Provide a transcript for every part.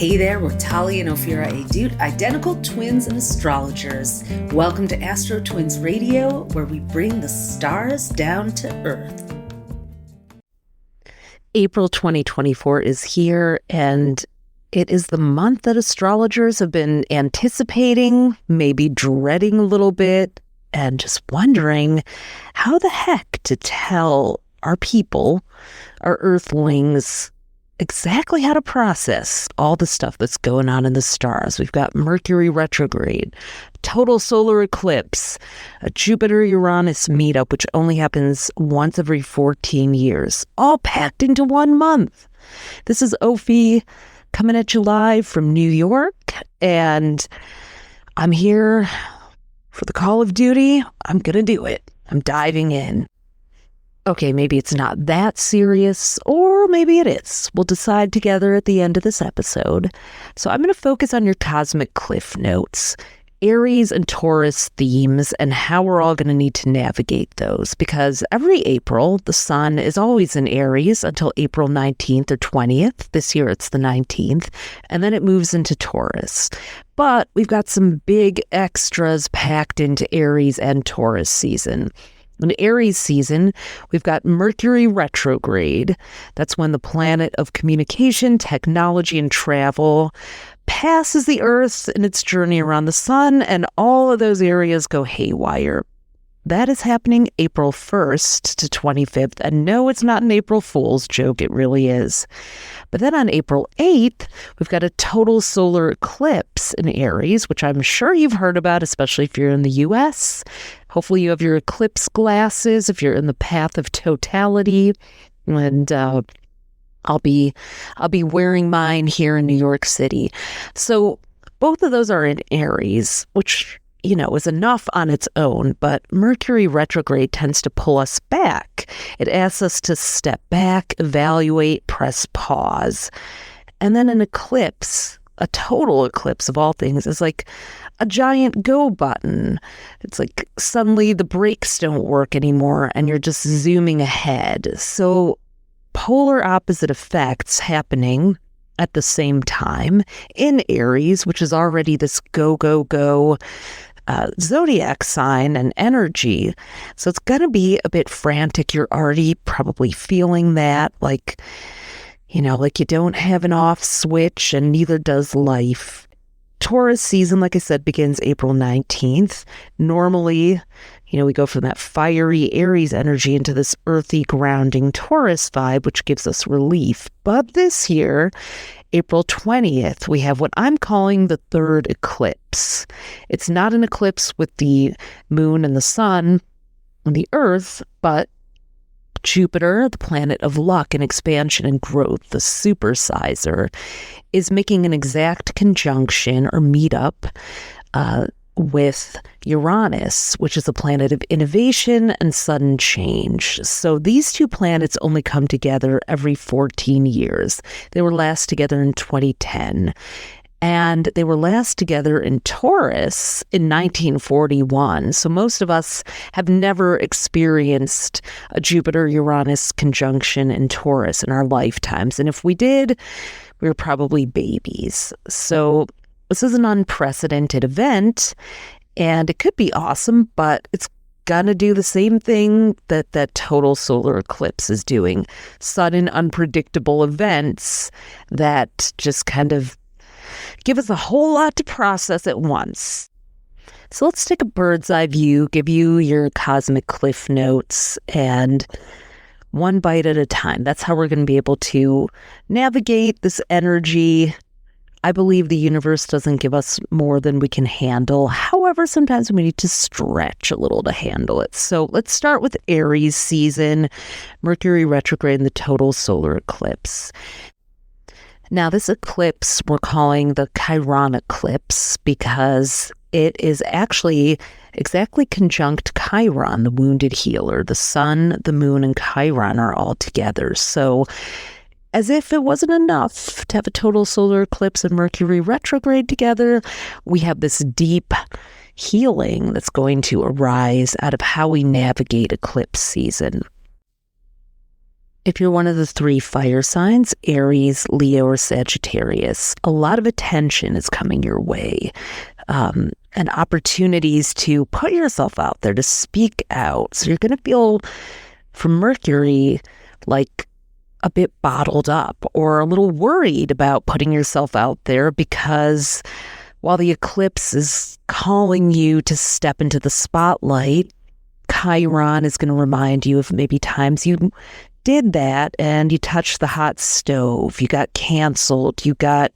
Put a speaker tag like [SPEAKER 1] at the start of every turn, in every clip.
[SPEAKER 1] Hey there, we're Talia and Ophira Edut, identical twins and astrologers. Welcome to AstroTwins Radio, where we bring the stars down to Earth.
[SPEAKER 2] April 2024 is here, and it is the month that astrologers have been anticipating, maybe dreading a little bit, and just wondering how the heck to tell our people, our Earthlings, exactly how to process all the stuff that's going on in the stars. We've got Mercury retrograde, total solar eclipse, a Jupiter-Uranus meetup, which only happens once every 14 years, all packed into 1 month. This is Ophi coming at you live from New York, and I'm here for the call of duty. I'm going to do it. I'm diving in. Okay, maybe it's not that serious, or maybe it is. We'll decide together at the end of this episode. So I'm going to focus on your cosmic cliff notes, Aries and Taurus themes, and how we're all going to need to navigate those. Because every April, the sun is always in Aries until April 19th or 20th. This year it's the 19th. And then it moves into Taurus. But we've got some big extras packed into Aries and Taurus season. In Aries season, we've got Mercury retrograde. That's when the planet of communication, technology, and travel passes the Earth in its journey around the sun, and all of those areas go haywire. That is happening April 1st to 25th. And no, it's not an April Fool's joke. It really is. But then on April 8th, we've got a total solar eclipse in Aries, which I'm sure you've heard about, especially if you're in the U.S. Hopefully you have your eclipse glasses if you're in the path of totality. And I'll be wearing mine here in New York City. So both of those are in Aries, which, you know, is enough on its own, but Mercury retrograde tends to pull us back. It asks us to step back, evaluate, press pause. And then an eclipse, a total eclipse of all things, is like a giant go button. It's like suddenly the brakes don't work anymore and you're just zooming ahead. So polar opposite effects happening at the same time in Aries, which is already this go, go, go zodiac sign and energy. So it's going to be a bit frantic. You're already probably feeling that, like, you know, like you don't have an off switch, and neither does life. Taurus season, like I said, begins April 19th. Normally, you know, we go from that fiery Aries energy into this earthy, grounding Taurus vibe, which gives us relief. But this year, April 20th, we have what I'm calling the third eclipse. It's not an eclipse with the moon and the sun and the earth, but Jupiter, the planet of luck and expansion and growth, the supersizer, is making an exact conjunction or meetup with Uranus, which is a planet of innovation and sudden change. So these two planets only come together every 14 years. They were last together in 2010. And they were last together in Taurus in 1941. So most of us have never experienced a Jupiter-Uranus conjunction in Taurus in our lifetimes. And if we did, we were probably babies. So this is an unprecedented event, and it could be awesome, but it's gonna do the same thing that total solar eclipse is doing. Sudden, unpredictable events that just kind of give us a whole lot to process at once. So let's take a bird's eye view, give you your cosmic cliff notes, and one bite at a time. That's how we're going to be able to navigate this energy. I believe the universe doesn't give us more than we can handle. However, sometimes we need to stretch a little to handle it. So let's start with Aries season, Mercury retrograde, and the total solar eclipse. Now, this eclipse we're calling the Chironeclipse because it is actually exactly conjunct Chiron, the wounded healer. The sun, the moon, and Chiron are all together. So as if it wasn't enough to have a total solar eclipse and Mercury retrograde together, we have this deep healing that's going to arise out of how we navigate eclipse season. If you're one of the 3 fire signs, Aries, Leo, or Sagittarius, a lot of attention is coming your way, and opportunities to put yourself out there, to speak out. So you're going to feel, from Mercury, like a bit bottled up or a little worried about putting yourself out there, because while the eclipse is calling you to step into the spotlight, Chiron is going to remind you of maybe times you did that and you touched the hot stove, you got canceled, you got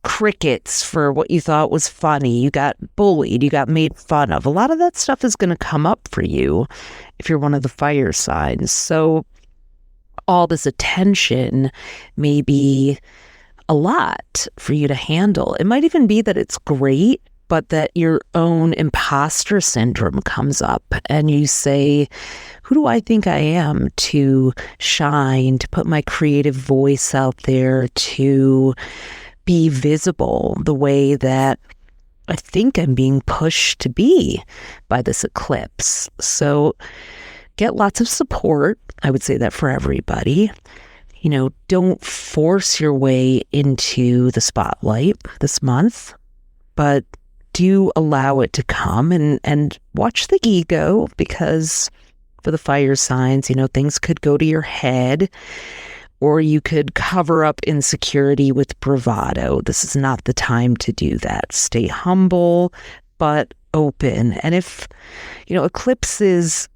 [SPEAKER 2] crickets for what you thought was funny, you got bullied, you got made fun of. A lot of that stuff is going to come up for you if you're one of the fire signs. So all this attention may be a lot for you to handle. It might even be that it's great, but that your own imposter syndrome comes up and you say, who do I think I am to shine, to put my creative voice out there, to be visible the way that I think I'm being pushed to be by this eclipse? So get lots of support. I would say that for everybody. Don't force your way into the spotlight this month, but do allow it to come, and watch the ego, because for the fire signs, things could go to your head, or you could cover up insecurity with bravado. This is not the time to do that. Stay humble, but open. And if, eclipses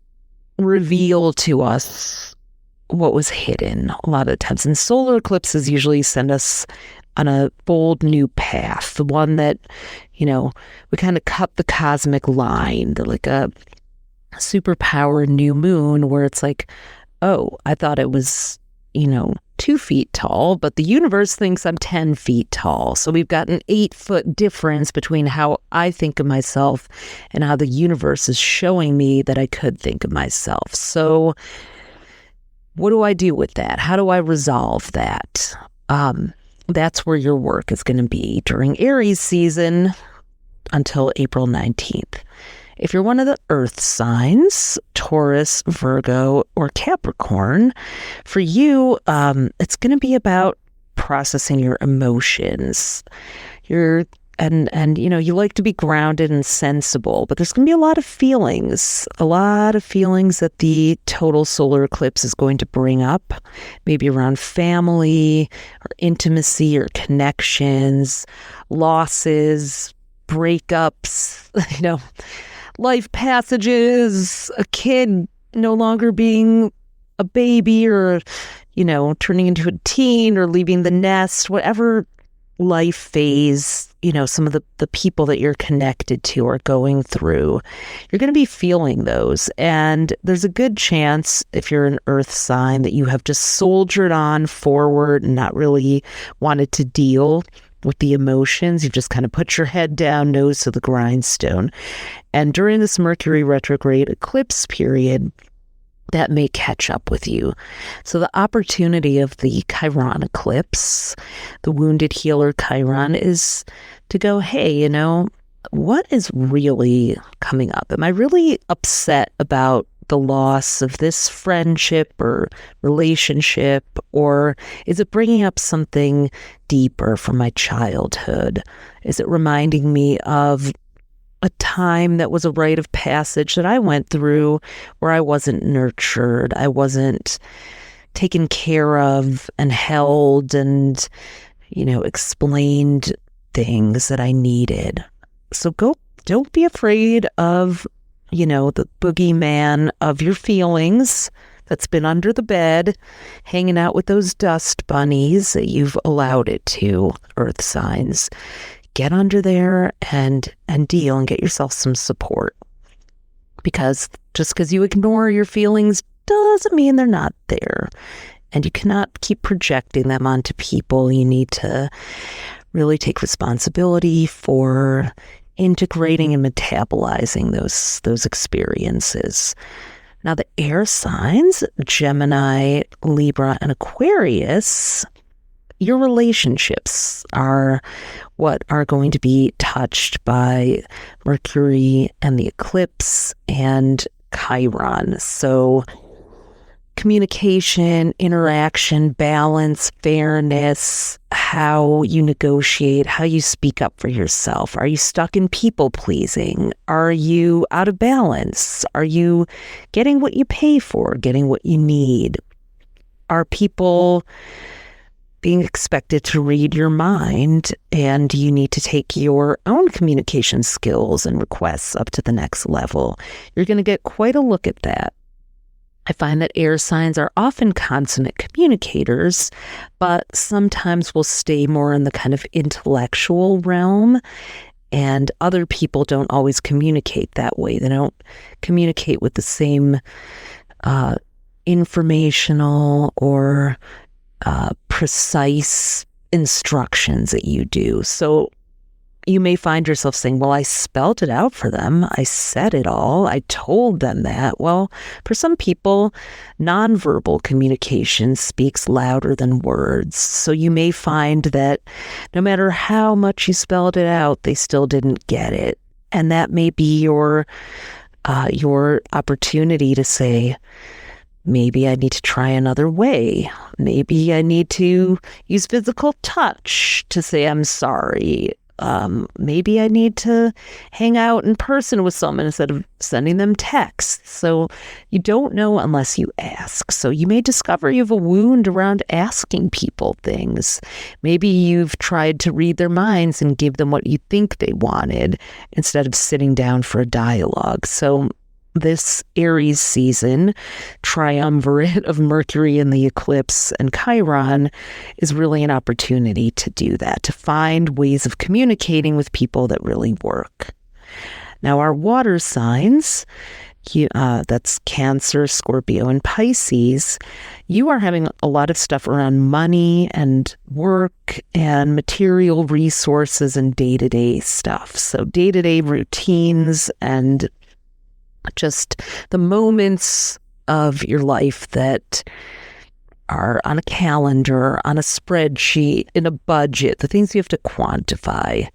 [SPEAKER 2] reveal to us what was hidden a lot of times, and solar eclipses usually send us on a bold new path, the one that, we kind of cut the cosmic line. They're like a superpower new moon where it's like, oh, I thought it was, 2 feet tall, but the universe thinks I'm 10 feet tall. So we've got an 8-foot difference between how I think of myself and how the universe is showing me that I could think of myself. So what do I do with that? How do I resolve that? That's where your work is going to be during Aries season until April 19th. If you're one of the earth signs, Taurus, Virgo, or Capricorn, for you, it's going to be about processing your emotions. You like to be grounded and sensible, but there's going to be a lot of feelings that the total solar eclipse is going to bring up, maybe around family or intimacy or connections, losses, breakups, life passages, a kid no longer being a baby, or, turning into a teen or leaving the nest, whatever life phase, some of the people that you're connected to are going through. You're going to be feeling those. And there's a good chance, if you're an earth sign, that you have just soldiered on forward and not really wanted to deal with the emotions. You just kind of put your head down, nose to the grindstone. And during this Mercury retrograde eclipse period, that may catch up with you. So the opportunity of the Chironeclipse, the wounded healer Chiron, is to go, hey, what is really coming up? Am I really upset about the loss of this friendship or relationship, or is it bringing up something deeper from my childhood? Is it reminding me of a time that was a rite of passage that I went through where I wasn't nurtured, I wasn't taken care of and held and, explained things that I needed? So don't be afraid of, the boogeyman of your feelings that's been under the bed, hanging out with those dust bunnies that you've allowed it to, earth signs. Get under there and deal and get yourself some support. Because just because you ignore your feelings doesn't mean they're not there. And you cannot keep projecting them onto people. You need to really take responsibility for integrating and metabolizing those experiences. Now, the air signs, Gemini, Libra, and Aquarius, your relationships are what are going to be touched by Mercury and the eclipse and Chiron. So communication, interaction, balance, fairness, how you negotiate, how you speak up for yourself. Are you stuck in people pleasing? Are you out of balance? Are you getting what you pay for, getting what you need? Are people being expected to read your mind, and you need to take your own communication skills and requests up to the next level? You're going to get quite a look at that. I find that air signs are often consummate communicators, but sometimes will stay more in the kind of intellectual realm, and other people don't always communicate that way. They don't communicate with the same informational or precise instructions that you do. So you may find yourself saying, well, I spelled it out for them. I said it all. I told them that. Well, for some people, nonverbal communication speaks louder than words. So you may find that no matter how much you spelled it out, they still didn't get it. And that may be your opportunity to say, maybe I need to try another way. Maybe I need to use physical touch to say I'm sorry. Maybe I need to hang out in person with someone instead of sending them texts. So you don't know unless you ask. So you may discover you have a wound around asking people things. Maybe you've tried to read their minds and give them what you think they wanted instead of sitting down for a dialogue. So this Aries season, triumvirate of Mercury and the eclipse and Chiron, is really an opportunity to do that, to find ways of communicating with people that really work. Now, our water signs, that's Cancer, Scorpio, and Pisces, you are having a lot of stuff around money and work and material resources and day-to-day stuff. So day-to-day routines and just the moments of your life that are on a calendar, on a spreadsheet, in a budget, the things you have to quantify.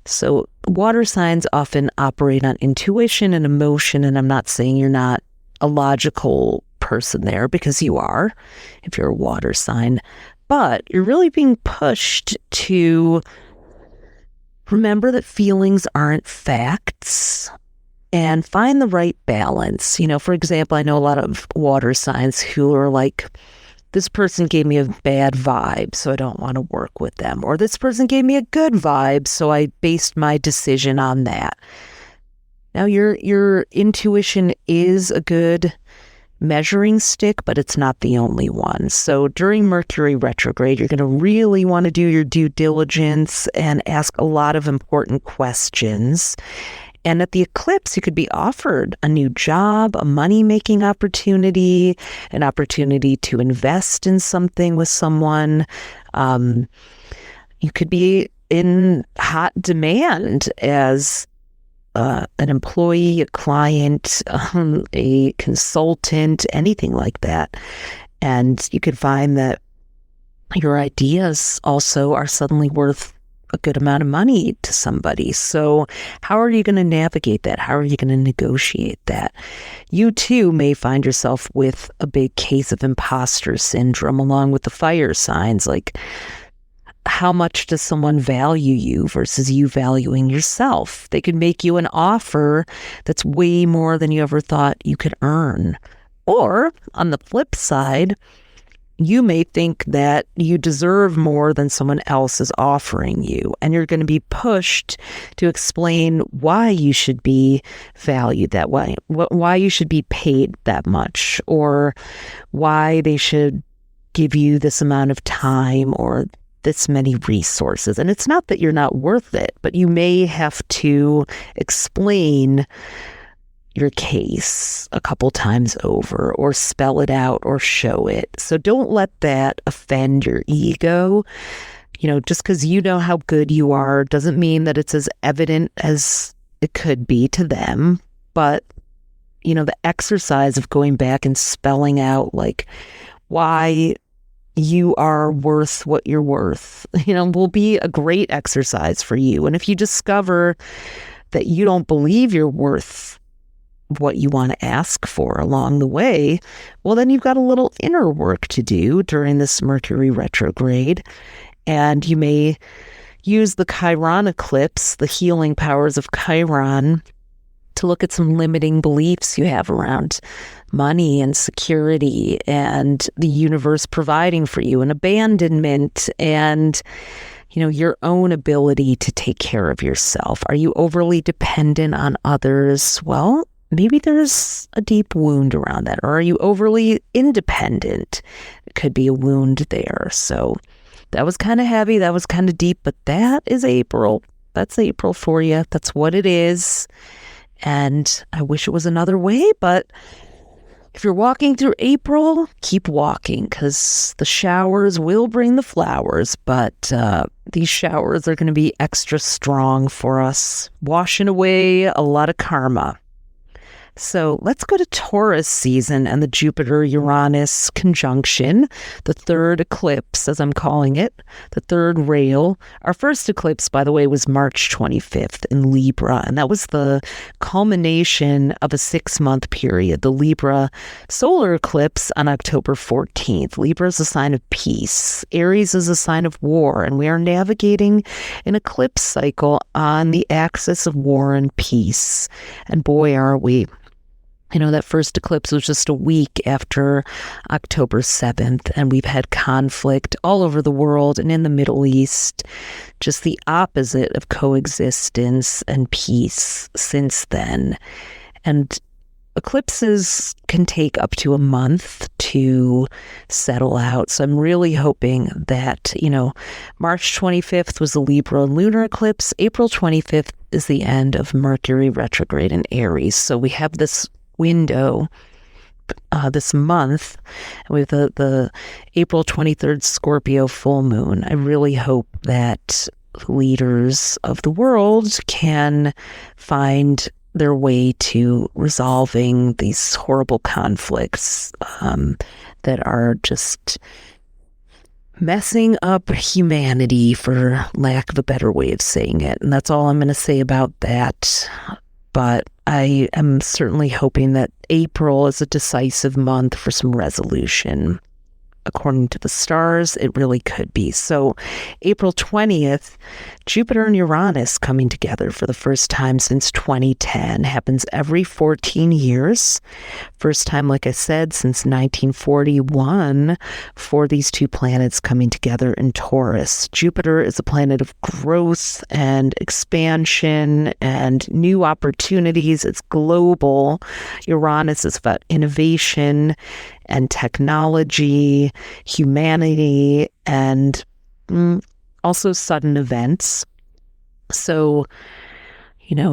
[SPEAKER 2] So water signs often operate on intuition and emotion, and I'm not saying you're not a logical person there, because you are, if you're a water sign, but you're really being pushed to remember that feelings aren't facts, and find the right balance. You know, for example, I know a lot of water signs who are like, this person gave me a bad vibe, so I don't want to work with them. Or this person gave me a good vibe, so I based my decision on that. Now, your intuition is a good measuring stick, but it's not the only one. So during Mercury retrograde, you're going to really want to do your due diligence and ask a lot of important questions. And at the eclipse, you could be offered a new job, a money-making opportunity, an opportunity to invest in something with someone. You could be in hot demand as an employee, a client, a consultant, anything like that. And you could find that your ideas also are suddenly worth a good amount of money to somebody. So how are you going to navigate that? How are you going to negotiate that? You too may find yourself with a big case of imposter syndrome along with the fire signs. Like, how much does someone value you versus you valuing yourself? They could make you an offer that's way more than you ever thought you could earn. Or on the flip side, you may think that you deserve more than someone else is offering you, and you're going to be pushed to explain why you should be valued that way, why you should be paid that much, or why they should give you this amount of time or this many resources. And it's not that you're not worth it, but you may have to explain your case a couple times over, or spell it out or show it. So don't let that offend your ego. You know, just because you know how good you are doesn't mean that it's as evident as it could be to them. But, you know, the exercise of going back and spelling out like why you are worth what you're worth, you know, will be a great exercise for you. And if you discover that you don't believe you're worth what you want to ask for along the way, well, then you've got a little inner work to do during this Mercury retrograde. And you may use the Chironeclipse, the healing powers of Chiron, to look at some limiting beliefs you have around money and security and the universe providing for you, and abandonment and, your own ability to take care of yourself. Are you overly dependent on others? Well, maybe there's a deep wound around that. Or are you overly independent? It could be a wound there. So that was kind of heavy. That was kind of deep, but that is April. That's April for you. That's what it is. And I wish it was another way, but if you're walking through April, keep walking, because the showers will bring the flowers, but these showers are going to be extra strong for us, washing away a lot of karma. So let's go to Taurus season and the Jupiter-Uranus conjunction, the third eclipse, as I'm calling it, the third rail. Our first eclipse, by the way, was March 25th in Libra, and that was the culmination of a 6-month period, the Libra solar eclipse on October 14th. Libra is a sign of peace. Aries is a sign of war, and we are navigating an eclipse cycle on the axis of war and peace. And boy, are we. That first eclipse was just a week after October 7th, and we've had conflict all over the world and in the Middle East, just the opposite of coexistence and peace since then. And eclipses can take up to a month to settle out. So I'm really hoping that, March 25th was the Libra lunar eclipse. April 25th is the end of Mercury retrograde in Aries. So we have this window this month with the April 23rd Scorpio full moon. I really hope that leaders of the world can find their way to resolving these horrible conflicts that are just messing up humanity, for lack of a better way of saying it. And that's all I'm going to say about that. But I am certainly hoping that April is a decisive month for some resolution. According to the stars, it really could be. So April 20th, Jupiter and Uranus coming together for the first time since 2010. Happens every 14 years. First time, like I said, since 1941 for these two planets coming together in Taurus. Jupiter is a planet of growth and expansion and new opportunities. It's global. Uranus is about innovation and technology, humanity, and also sudden events. So,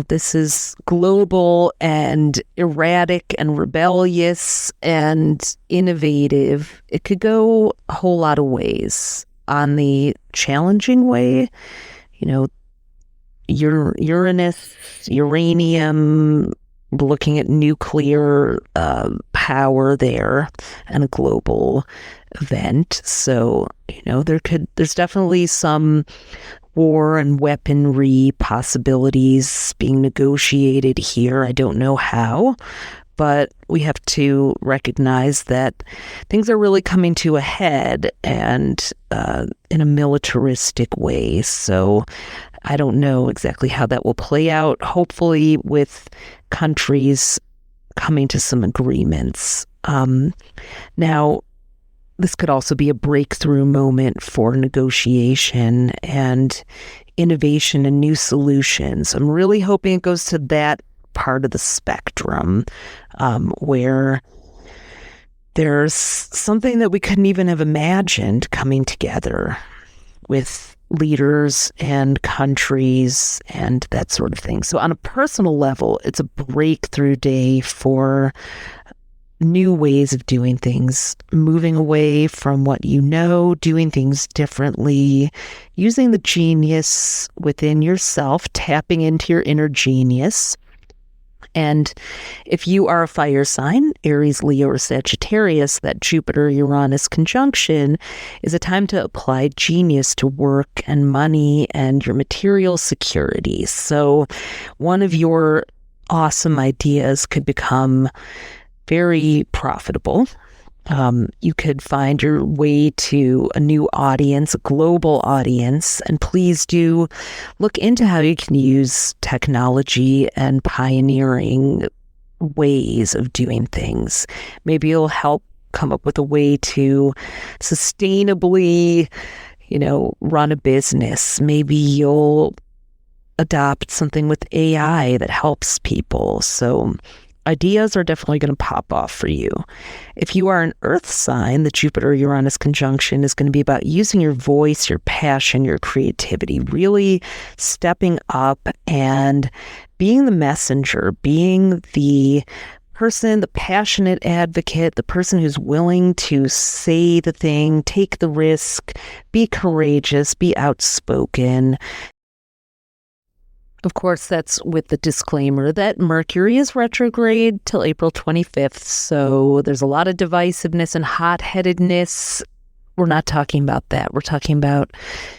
[SPEAKER 2] this is global and erratic and rebellious and innovative. It could go a whole lot of ways. On the challenging way, Uranus, uranium, looking at nuclear power there and a global event. So, there's definitely some war and weaponry possibilities being negotiated here. I don't know how, but we have to recognize that things are really coming to a head, and in a militaristic way. So I don't know exactly how that will play out, hopefully with countries coming to some agreements. Now, this could also be a breakthrough moment for negotiation and innovation and new solutions. I'm really hoping it goes to that part of the spectrum where there's something that we couldn't even have imagined coming together with leaders and countries and that sort of thing. So on a personal level, it's a breakthrough day for new ways of doing things, moving away from what you know, doing things differently, using the genius within yourself, tapping into your inner genius. And if you are a fire sign, Aries, Leo, or Sagittarius, that Jupiter-Uranus conjunction is a time to apply genius to work and money and your material security. So one of your awesome ideas could become very profitable. You could find your way to a new audience, a global audience, and please do look into how you can use technology and pioneering ways of doing things. Maybe it'll help come up with a way to sustainably, run a business. Maybe you'll adopt something with AI that helps people. So ideas are definitely going to pop off for you. If you are an earth sign, the Jupiter-Uranus conjunction is going to be about using your voice, your passion, your creativity, really stepping up and being the messenger, being the person, the passionate advocate, the person who's willing to say the thing, take the risk, be courageous, be outspoken. Of course, that's with the disclaimer that Mercury is retrograde till April 25th, so there's a lot of divisiveness and hot-headedness. We're not talking about that. We're talking about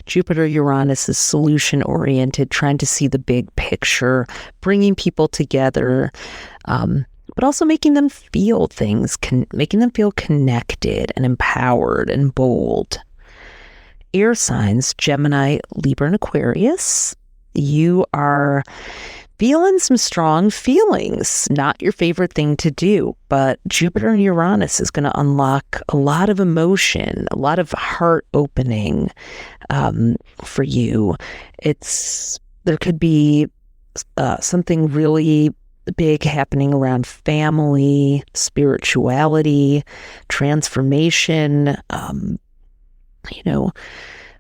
[SPEAKER 2] Jupiter-Uranus is solution-oriented, trying to see the big picture, bringing people together, but also making them feel things, making them feel connected and empowered and bold. Air signs, Gemini, Libra, and Aquarius. You are feeling some strong feelings, not your favorite thing to do, but Jupiter and Uranus is going to unlock a lot of emotion, a lot of heart opening for you. There could be something really big happening around family, spirituality, transformation,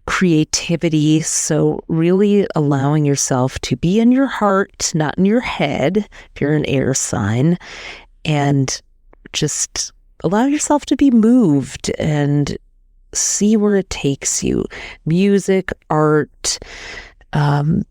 [SPEAKER 2] creativity. So really allowing yourself to be in your heart, not in your head, if you're an air sign, and just allow yourself to be moved and see where it takes you. Music, art,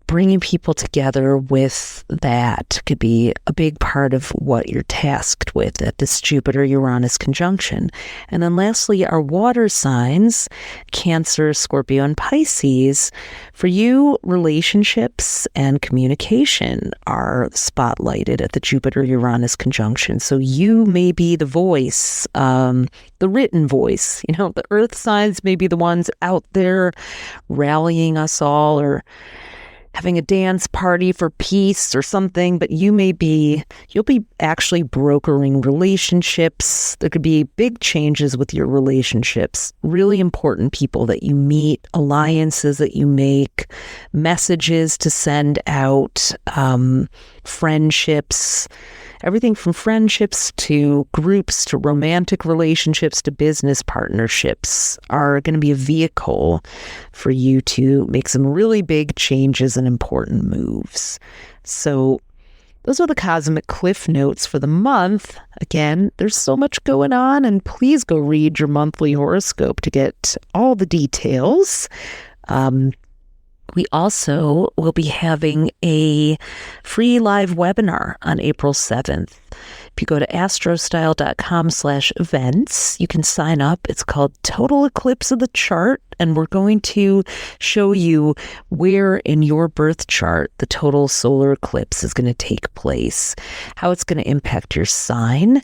[SPEAKER 2] bringing people together with that could be a big part of what you're tasked with at this Jupiter-Uranus conjunction. And then lastly, our water signs, Cancer, Scorpio, and Pisces. For you, relationships and communication are spotlighted at the Jupiter-Uranus conjunction. So you may be the voice, the written voice. The earth signs may be the ones out there rallying us all, or having a dance party for peace or something, but you'll be actually brokering relationships. There could be big changes with your relationships, really important people that you meet, alliances that you make, messages to send out, friendships, everything from friendships to groups to romantic relationships to business partnerships are going to be a vehicle for you to make some really big changes and important moves. So those are the cosmic cliff notes for the month. Again, there's so much going on, and please go read your monthly horoscope to get all the details. We also will be having a free live webinar on April 7th. If you go to astrostyle.com/events, you can sign up. It's called Total Eclipse of the Chart, and we're going to show you where in your birth chart the total solar eclipse is going to take place, how it's going to impact your sign,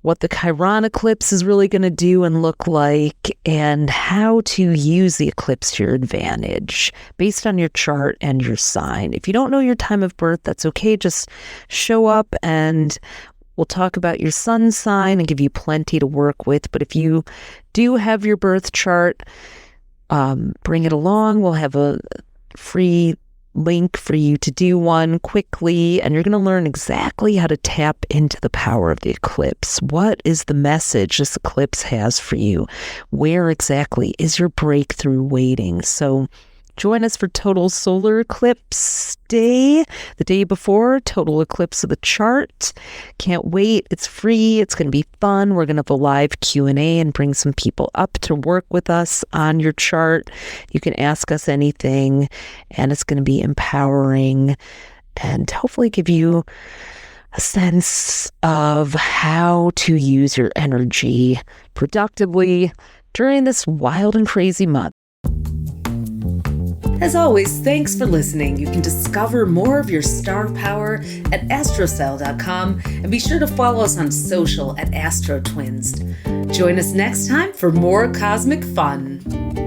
[SPEAKER 2] what the Chironeclipse is really going to do and look like, and how to use the eclipse to your advantage based on your chart and your sign. If you don't know your time of birth, that's okay. Just show up and we'll talk about your sun sign and give you plenty to work with. But if you do have your birth chart, bring it along. We'll have a free link for you to do one quickly, and you're going to learn exactly how to tap into the power of the eclipse. What is the message this eclipse has for you? Where exactly is your breakthrough waiting? So join us for Total Solar Eclipse Day, the day before Total Eclipse of the Chart. Can't wait. It's free. It's going to be fun. We're going to have a live Q&A and bring some people up to work with us on your chart. You can ask us anything, and it's going to be empowering and hopefully give you a sense of how to use your energy productively during this wild and crazy month.
[SPEAKER 1] As always, thanks for listening. You can discover more of your star power at astrocell.com and be sure to follow us on social at AstroTwins. Join us next time for more cosmic fun.